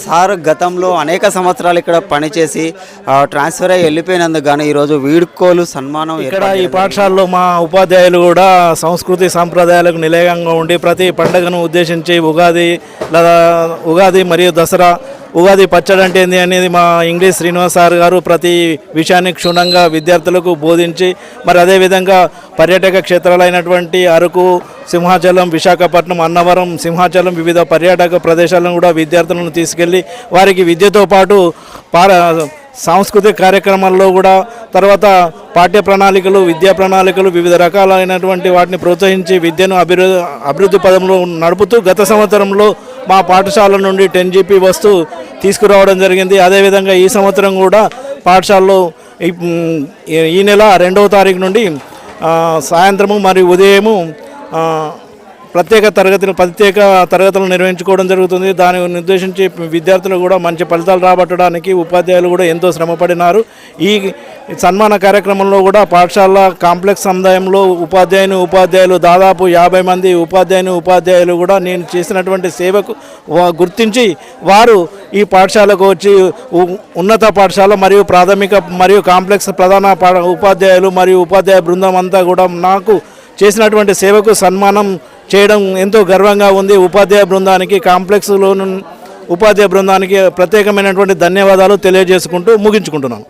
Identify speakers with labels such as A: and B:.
A: Sir గతంలో అనేక సంవత్సరాలు ఇక్కడ పనిచేసి ట్రాన్స్ఫర్ అయ్యి వెళ్ళిపోయినందుకు గాను ఈరోజు వీడ్కోలు సన్మానం
B: ఇక్కడ ఈ పాఠశాలలో మా ఉపాధ్యాయులు కూడా సంస్కృతి సాంప్రదాయాలకు నిలయంగా ఉండి ప్రతి పండుగను ఉద్దేశించి ఉగాది మరియు దసరా ఉగాది పచ్చడి అంటే ఏంది అనేది మా ఇంగ్లీష్ శ్రీనివాస్ సార్ గారు ప్రతి విషయాన్ని క్షుణ్ణంగా విద్యార్థులకు బోధించి మరి అదేవిధంగా పర్యాటక క్షేత్రాలైనటువంటి అరకు, సింహాచలం, విశాఖపట్నం, అన్నవరం, సింహాచలం వివిధ పర్యాటక ప్రదేశాలను కూడా విద్యార్థులను తీసుకెళ్ళి వారికి విద్యతో పాటు సాంస్కృతిక కార్యక్రమాల్లో కూడా తర్వాత పాఠ్య ప్రణాళికలు, విద్యా ప్రణాళికలు వివిధ రకాలైనటువంటి వాటిని ప్రోత్సహించి విద్యను అభివృద్ధి పదంలో నడుపుతూ గత సంవత్సరంలో మా పాఠశాల నుండి 10 GP వస్తు తీసుకురావడం జరిగింది. అదేవిధంగా ఈ సంవత్సరం కూడా పాఠశాలలో ఈ నెల 2వ తారీఖు నుండి సాయంత్రము మరియు ఉదయము ప్రత్యేక తరగతులు నిర్వహించుకోవడం జరుగుతుంది. దాన్ని నిర్దేశించి విద్యార్థులు కూడా మంచి ఫలితాలు రాబట్టడానికి ఉపాధ్యాయులు కూడా ఎంతో శ్రమపడినారు. ఈ సన్మాన కార్యక్రమంలో కూడా పాఠశాల కాంప్లెక్స్ సముదాయంలో ఉపాధ్యాయులు దాదాపు 50 మంది ఉపాధ్యాయులు కూడా నేను చేసినటువంటి సేవకు గుర్తించి వారు ఈ పాఠశాలకు వచ్చి ఉన్నత పాఠశాల మరియు ప్రాథమిక మరియు కాంప్లెక్స్ ప్రధాన ఉపాధ్యాయులు మరియు ఉపాధ్యాయ బృందం అంతా కూడా నాకు చేసినటువంటి సేవకు సన్మానం చేయడం ఎంతో గర్వంగా ఉంది. ఉపాధ్యాయ బృందానికి, కాంప్లెక్స్లోని ఉపాధ్యాయ బృందానికి ప్రత్యేకమైనటువంటి ధన్యవాదాలు తెలియజేసుకుంటూ ముగించుకుంటున్నాను.